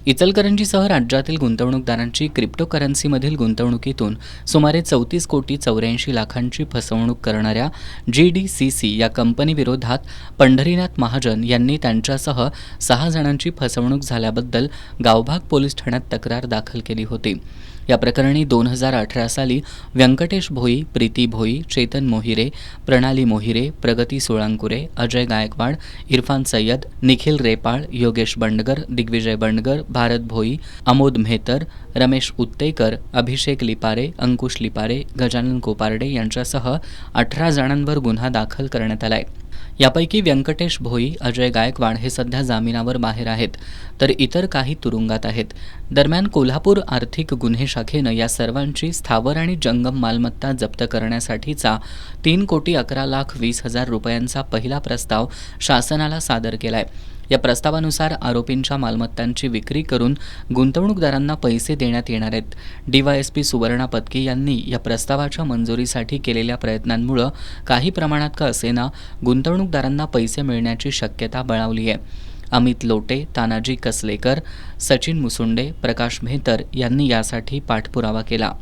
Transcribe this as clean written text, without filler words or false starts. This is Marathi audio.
इचलकरंजीसह राज्यातील गुंतवणूकदारांची क्रिप्टोकरन्सीमधील गुंतवणुकीतून सुमारे 34 कोटी 84 लाखांची फसवणूक करणाऱ्या GDCC या कंपनीविरोधात पंढरीनाथ महाजन यांनी त्यांच्यासह 6 जणांची फसवणूक झाल्याबद्दल गावभाग पोलीस ठाण्यात तक्रार दाखल केली होती। या प्रकरणी 2018 साली व्यंकटेश भोई, प्रीती भोई, चेतन मोहिरे, प्रणाली मोहिरे, प्रगती सोळांकुरे, अजय गायकवाड, इरफान सय्यद, निखिल रेपाळ, योगेश बंडगर, दिग्विजय बंडगर, भारत भोई, अमोद मेहतर, रमेश उत्तेकर, अभिषेक लिपारे, अंकुश लिपारे, गजानन कोपारडे यांच्यासह 18 जणांवर गुन्हा दाखल करण्यात आलाय। यापैकी व्यंकटेश भोई, अजय गायकवाड हे सध्या जामिनावर बाहेर आहेत, तर इतर काही तुरुंगात आहेत। दरम्यान कोल्हापूर आर्थिक गुन्हे शाखेनं या सर्वांची स्थावर आणि जंगम मालमत्ता जप्त करण्यासाठीचा 3,11,20,000 रुपयांचा पहिला प्रस्ताव शासनाला सादर केलाय। या प्रस्तावानुसार आरोपींच्या मालमत्तांची विक्री करून गुंतवणूकदारांना पैसे देण्यात येणार आहेत। DYSP सुवर्णा पत्की यांनी या प्रस्तावाच्या मंजुरीसाठी केलेल्या प्रयत्नांमुळे काही प्रमाणात का असेना गुंतवणूकदारांना पैसे मिळण्याची शक्यता बळावली आहे। अमित लोटे, तानाजी कसलेकर, सचिन मुसुंडे, प्रकाश मेहतर यांनी यासाठी पाठपुरावा केला।